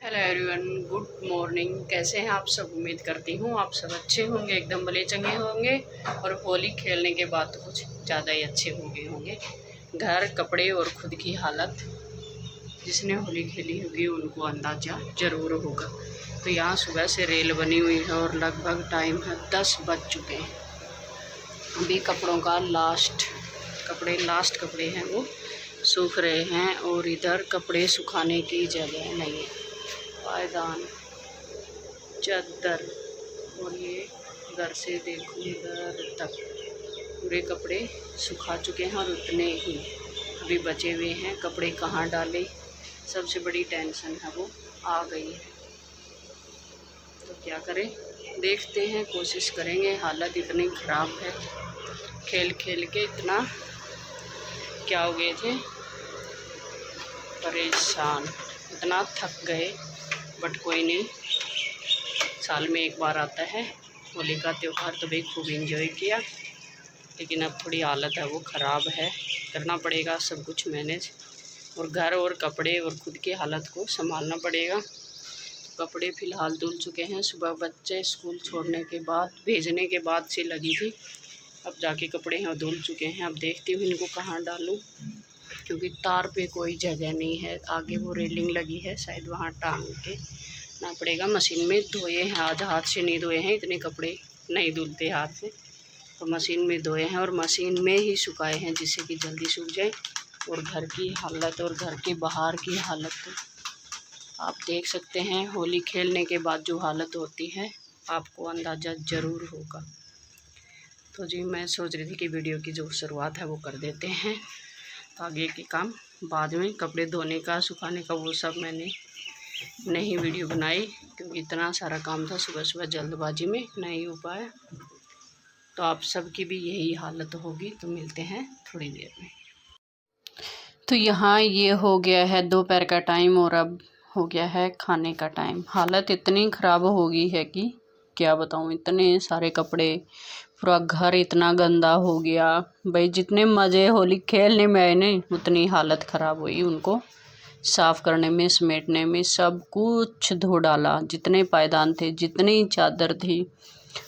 Hello everyone, good morning. कैसे हैं आप सब? उम्मीद करती हूँ आप सब अच्छे होंगे, एकदम भले चंगे होंगे। और होली खेलने के बाद तो कुछ ज़्यादा ही अच्छे हो गए होंगे। घर, कपड़े और खुद की हालत, जिसने होली खेली होगी उनको अंदाज़ा ज़रूर होगा। तो यहाँ सुबह से रेल बनी हुई है और लगभग टाइम है 10 बज चुके हैं। अभी कपड़ों का लास्ट कपड़े हैं वो सूख रहे हैं और इधर कपड़े सुखाने की जगह नहीं है। पायदान, चादर और ये घर से देखो इधर तक पूरे कपड़े सुखा चुके हैं और उतने ही अभी बचे हुए हैं। कपड़े कहाँ डालें, सबसे बड़ी टेंशन है वो आ गई है। तो क्या करें, देखते हैं, कोशिश करेंगे। हालत इतनी ख़राब है, खेल खेल के इतना क्या हो गए थे, परेशान, इतना थक गए। बट कोई नहीं, साल में एक बार आता है होली का त्यौहार, तो भाई खूब एंजॉय किया। लेकिन अब थोड़ी हालत है वो ख़राब है, करना पड़ेगा सब कुछ मैनेज, और घर और कपड़े और खुद की हालत को संभालना पड़ेगा। तो कपड़े फ़िलहाल धुल चुके हैं, सुबह बच्चे स्कूल छोड़ने के बाद, भेजने के बाद से लगी थी। अब जाके कपड़े हैं धुल चुके हैं। अब देखती हूँ इनको कहाँ डालूँ, क्योंकि तार पे कोई जगह नहीं है। आगे वो रेलिंग लगी है, शायद वहाँ टांग के ना पड़ेगा। मशीन में धोए हैं, आज हाथ से नहीं धोए हैं, इतने कपड़े नहीं धुलते हाथ से, तो मशीन में धोए हैं और मशीन में ही सुखाए हैं, जिससे कि जल्दी सूख जाए। और घर की हालत और घर के बाहर की हालत तो आप देख सकते हैं। होली खेलने के बाद जो हालत होती है आपको अंदाज़ा ज़रूर होगा। तो जी मैं सोच रही थी कि वीडियो की जो शुरुआत है वो कर देते हैं, तो आगे के काम बाद में। कपड़े धोने का, सुखाने का वो सब मैंने नहीं वीडियो बनाई, क्योंकि इतना सारा काम था सुबह सुबह, जल्दबाजी में नहीं हो पाया। तो आप सबकी भी यही हालत होगी। तो मिलते हैं थोड़ी देर में। तो यहाँ ये हो गया है दोपहर का टाइम और अब हो गया है खाने का टाइम। हालत इतनी ख़राब हो गई है कि क्या बताऊँ, इतने सारे कपड़े, पूरा घर इतना गंदा हो गया। भाई जितने मज़े होली खेलने में आए नहीं, उतनी हालत ख़राब हुई उनको साफ़ करने में, समेटने में। सब कुछ धो डाला, जितने पायदान थे, जितनी चादर थी,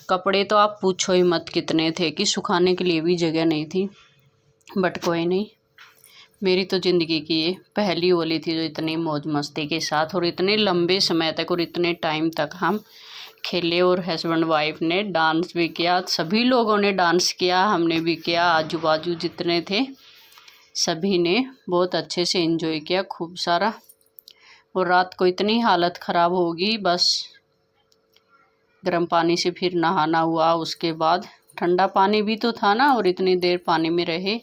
कपड़े तो आप पूछो ही मत कितने थे कि सुखाने के लिए भी जगह नहीं थी। बट कोई नहीं, मेरी तो ज़िंदगी की ये पहली होली थी जो इतनी मौज मस्ती के साथ और इतने लंबे समय तक और इतने टाइम तक हम खेले। और हस्बैंड वाइफ ने डांस भी किया, सभी लोगों ने डांस किया, हमने भी किया, आजू बाजू जितने थे सभी ने बहुत अच्छे से एंजॉय किया, खूब सारा। और रात को इतनी हालत ख़राब होगी, बस गर्म पानी से फिर नहाना हुआ, उसके बाद ठंडा पानी भी तो था ना, और इतनी देर पानी में रहे।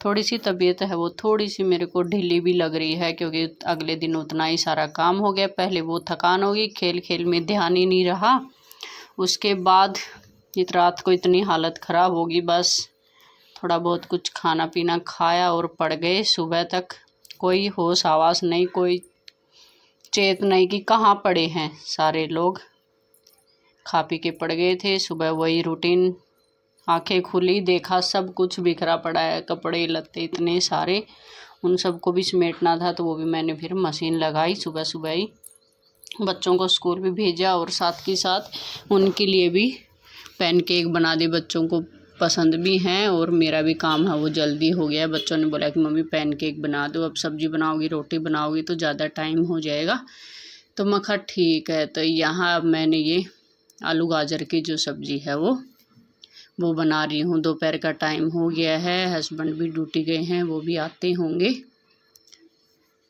थोड़ी सी तबीयत है वो थोड़ी सी मेरे को ढीली भी लग रही है, क्योंकि अगले दिन उतना ही सारा काम हो गया। पहले वो थकान होगी, खेल खेल में ध्यान ही नहीं रहा। उसके बाद इत रात को इतनी हालत ख़राब होगी, बस थोड़ा बहुत कुछ खाना पीना खाया और पड़ गए। सुबह तक कोई होश आवाज़ नहीं, कोई चेत नहीं कि कहाँ पड़े हैं। सारे लोग खा पी के पड़ गए थे। सुबह वही रूटीन, आंखें खुली, देखा सब कुछ बिखरा पड़ा है, कपड़े लत्ते इतने सारे, उन सबको भी समेटना था। तो वो भी मैंने फिर मशीन लगाई सुबह सुबह ही। बच्चों को स्कूल भी भेजा और साथ के साथ उनके लिए भी पैनकेक बना दिए, बच्चों को पसंद भी हैं और मेरा भी काम है वो जल्दी हो गया। बच्चों ने बोला कि मम्मी पैनकेक बना दो, अब सब्ज़ी बनाओगी, रोटी बनाओगी तो ज़्यादा टाइम हो जाएगा। तो मैं कहा ठीक है। तो यहाँ अब मैंने ये आलू गाजर की जो सब्ज़ी है वो बना रही हूँ। दोपहर का टाइम हो गया है, हस्बैंड भी ड्यूटी गए हैं, वो भी आते होंगे।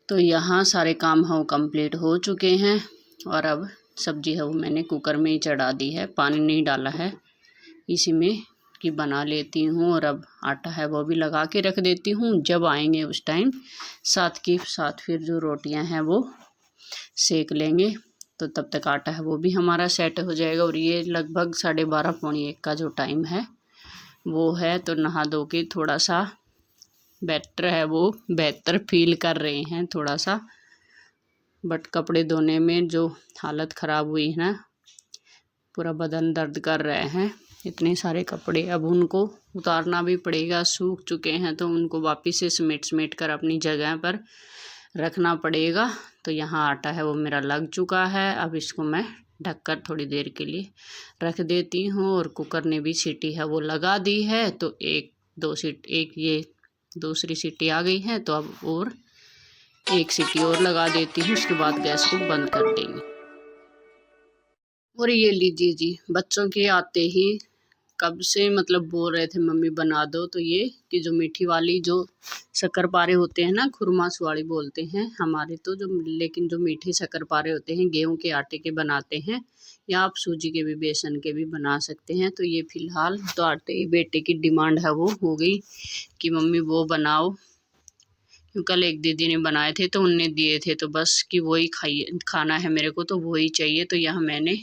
तो यहाँ सारे काम हैं वो कंप्लीट हो चुके हैं। और अब सब्ज़ी है वो मैंने कुकर में ही चढ़ा दी है, पानी नहीं डाला है, इसी में कि बना लेती हूँ। और अब आटा है वो भी लगा के रख देती हूँ, जब आएंगे उस टाइम साथ के साथ फिर जो रोटियाँ हैं वो सेक लेंगे। तो तब तक आटा है वो भी हमारा सेट हो जाएगा। और ये लगभग 12:30 पौनी 1 का जो टाइम है वो है। तो नहा धो के थोड़ा सा बेटर है वो, बेहतर फील कर रहे हैं थोड़ा सा। बट कपड़े धोने में जो हालत ख़राब हुई है ना, पूरा बदन दर्द कर रहे हैं, इतने सारे कपड़े। अब उनको उतारना भी पड़ेगा, सूख चुके हैं तो उनको वापस से समेट कर अपनी जगह पर रखना पड़ेगा। तो यहाँ आटा है वो मेरा लग चुका है। अब इसको मैं ढककर थोड़ी देर के लिए रख देती हूँ। और कुकर ने भी सीटी है वो लगा दी है। तो एक ये दूसरी सीटी आ गई है। तो अब और एक सीटी और लगा देती हूँ, उसके बाद गैस को बंद कर देंगे। और ये लीजिए जी, बच्चों के आते ही कब से मतलब बोल रहे थे मम्मी बना दो। तो ये कि जो मीठी वाली जो शक्करपारे होते हैं ना, खुरमासवाड़ी बोलते हैं हमारे तो, जो लेकिन जो मीठे शक्करपारे होते हैं गेहूं के आटे के बनाते हैं, या आप सूजी के भी बेसन के भी बना सकते हैं। तो ये फ़िलहाल तो आटे बेटे की डिमांड है वो हो गई कि मम्मी वो बनाओ। क्यों कल एक दीदी ने बनाए थे तो उनने दिए थे, तो बस कि वही खाना है मेरे को, तो वही चाहिए। तो यहाँ मैंने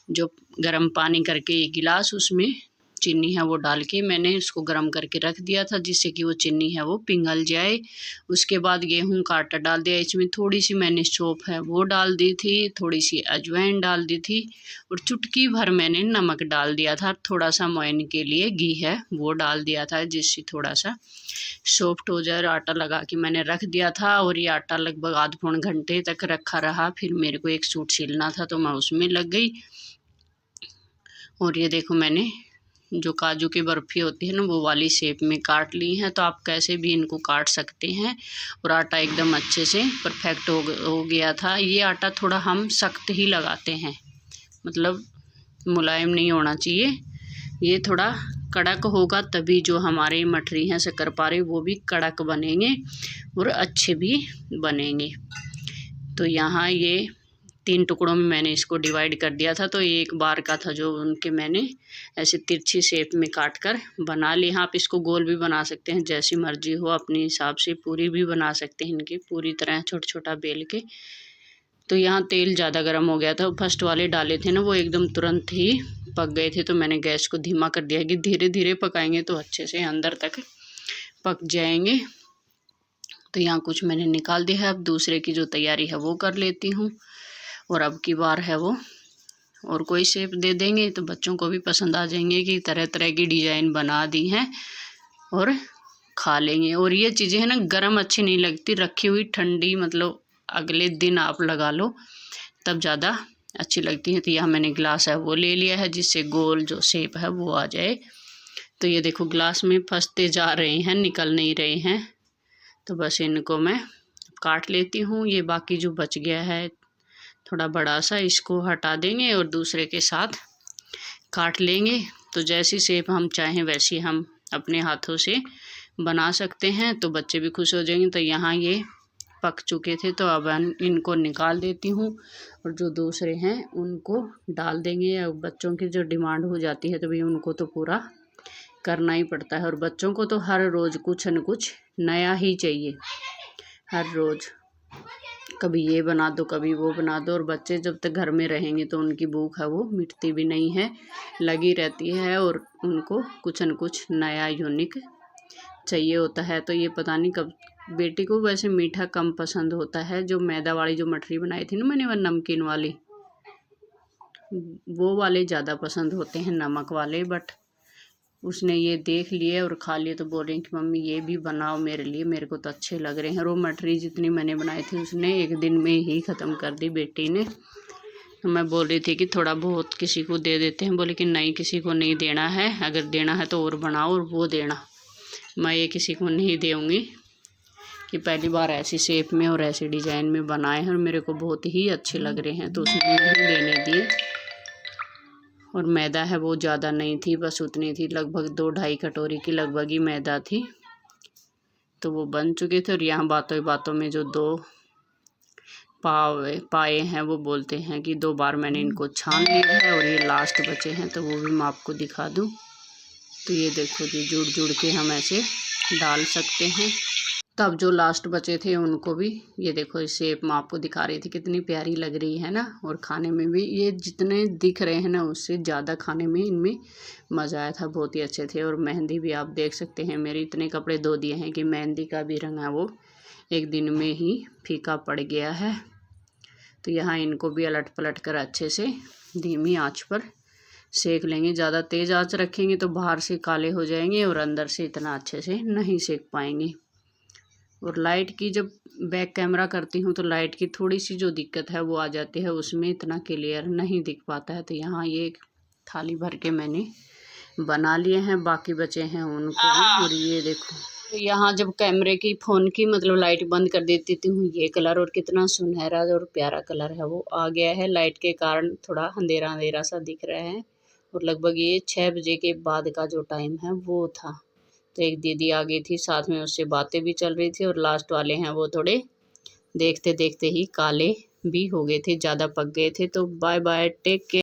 जो गर्म पानी करके ये गिलास, उसमें चीनी है वो डाल के मैंने उसको गर्म करके रख दिया था, जिससे कि वो चीनी है वो पिघल जाए। उसके बाद गेहूं का आटा डाल दिया, इसमें थोड़ी सी मैंने सौंफ है वो डाल दी थी, थोड़ी सी अजवाइन डाल दी थी, और चुटकी भर मैंने नमक डाल दिया था। थोड़ा सा मोयन के लिए घी है वो डाल दिया था, जिससे थोड़ा सा सॉफ्ट हो जाए। आटा लगा के मैंने रख दिया था। और ये आटा लगभग आध पौन घंटे तक रखा रहा। फिर मेरे को एक सूट सिलना था तो मैं उसमें लग गई। और ये देखो मैंने जो काजू की बर्फ़ी होती है ना वो वाली शेप में काट ली है। तो आप कैसे भी इनको काट सकते हैं। और आटा एकदम अच्छे से परफेक्ट हो गया था। ये आटा थोड़ा हम सख्त ही लगाते हैं, मतलब मुलायम नहीं होना चाहिए। ये थोड़ा कड़क होगा तभी जो हमारे मठरी हैं शक्करपारे वो भी कड़क बनेंगे और अच्छे भी बनेंगे। तो यहाँ ये 3 टुकड़ों में मैंने इसको डिवाइड कर दिया था। तो एक बार का था जो उनके मैंने ऐसे तिरछी शेप में काट कर बना ली। आप इसको गोल भी बना सकते हैं, जैसी मर्जी हो अपने हिसाब से। पूरी भी बना सकते हैं इनकी पूरी तरह छोटा छोटा बेल के। तो यहाँ तेल ज़्यादा गर्म हो गया था, फर्स्ट वाले डाले थे ना वो एकदम तुरंत ही पक गए थे। तो मैंने गैस को धीमा कर दिया कि धीरे धीरे पकाएंगे तो अच्छे से अंदर तक पक जाएंगे। तो यहाँ कुछ मैंने निकाल दिया है। अब दूसरे की जो तैयारी है वो कर लेती हूँ। और अब की बार है वो और कोई शेप दे देंगे तो बच्चों को भी पसंद आ जाएंगे कि तरह तरह की डिज़ाइन बना दी हैं और खा लेंगे। और ये चीज़ें हैं ना गरम अच्छी नहीं लगती, रखी हुई ठंडी मतलब अगले दिन आप लगा लो तब ज़्यादा अच्छी लगती है। तो यहाँ मैंने गिलास है वो ले लिया है, जिससे गोल जो शेप है वो आ जाए। तो ये देखो गिलास में फंसते जा रहे हैं, निकल नहीं रहे हैं। तो बस इनको मैं काट लेती हूँ। ये बाकी जो बच गया है थोड़ा बड़ा सा, इसको हटा देंगे और दूसरे के साथ काट लेंगे। तो जैसी शेप हम चाहें वैसी हम अपने हाथों से बना सकते हैं, तो बच्चे भी खुश हो जाएंगे। तो यहाँ ये पक चुके थे तो अब इनको निकाल देती हूँ और जो दूसरे हैं उनको डाल देंगे। अब बच्चों की जो डिमांड हो जाती है तो भाई उनको तो पूरा करना ही पड़ता है। और बच्चों को तो हर रोज़ कुछ न कुछ नया ही चाहिए, हर रोज़ कभी ये बना दो कभी वो बना दो। और बच्चे जब तक घर में रहेंगे तो उनकी भूख है वो मिटती भी नहीं है, लगी रहती है। और उनको कुछ न कुछ नया यूनिक चाहिए होता है। तो ये पता नहीं कब बेटी को वैसे मीठा कम पसंद होता है। जो मैदा वाली जो मठरी बनाई थी ना मैंने, वो नमकीन वाली, वो वाले ज़्यादा पसंद होते हैं नमक वाले। बट उसने ये देख लिए और खा लिए तो बोल रही कि मम्मी ये भी बनाओ मेरे लिए, मेरे को तो अच्छे लग रहे हैं। और वो मठरी जितनी मैंने बनाई थी उसने एक दिन में ही ख़त्म कर दी बेटी ने। तो मैं बोल रही थी कि थोड़ा बहुत किसी को दे देते हैं, बोले कि नहीं किसी को नहीं देना है, अगर देना है तो और बनाओ और वो देना, मैं ये किसी को नहीं दूँगी। कि पहली बार ऐसी शेप में और ऐसे डिज़ाइन में बनाए हैं और मेरे को बहुत ही अच्छे लग रहे हैं, तो उसने नहीं देने दिए। और मैदा है वो ज़्यादा नहीं थी, बस उतनी थी, लगभग 2-2.5 कटोरी की लगभग ही मैदा थी। तो वो बन चुके थे। और यहाँ बातों बातों में जो 2 पाए हैं वो बोलते हैं कि 2 बार मैंने इनको छान लिया है और ये लास्ट बचे हैं, तो वो भी मैं आपको दिखा दूँ। तो ये देखो जी, जुड़ जुड़ के हम ऐसे डाल सकते हैं। तब जो लास्ट बचे थे उनको भी ये देखो इस शेप में आपको दिखा रही थी, कितनी प्यारी लग रही है ना। और खाने में भी ये जितने दिख रहे हैं ना उससे ज़्यादा खाने में इनमें मज़ा आया था, बहुत ही अच्छे थे। और मेहंदी भी आप देख सकते हैं, मेरे इतने कपड़े धो दिए हैं कि मेहंदी का भी रंग है वो एक दिन में ही फीका पड़ गया है। तो यहाँ इनको भी अलट पलट कर अच्छे से धीमी आँच पर सेक लेंगे। ज़्यादा तेज़ आँच रखेंगे तो बाहर से काले हो जाएंगे और अंदर से इतना अच्छे से नहीं सेक पाएंगे। और लाइट की जब बैक कैमरा करती हूँ तो लाइट की थोड़ी सी जो दिक्कत है वो आ जाती है, उसमें इतना क्लियर नहीं दिख पाता है। तो यहाँ ये थाली भर के मैंने बना लिए हैं, बाकी बचे हैं उनको भी। और ये देखो, तो यहाँ जब कैमरे की फ़ोन की मतलब लाइट बंद कर देती हूँ, ये कलर और कितना सुनहरा और प्यारा कलर है वो आ गया है। लाइट के कारण थोड़ा अंधेरा अंधेरा सा दिख रहा है। और लगभग ये 6 बजे के बाद का जो टाइम है वो था। तो एक दीदी आ गई थी, साथ में उससे बातें भी चल रही थी। और लास्ट वाले हैं वो थोड़े देखते देखते ही काले भी हो गए थे, ज़्यादा पक गए थे। तो बाय बाय, टेक केयर।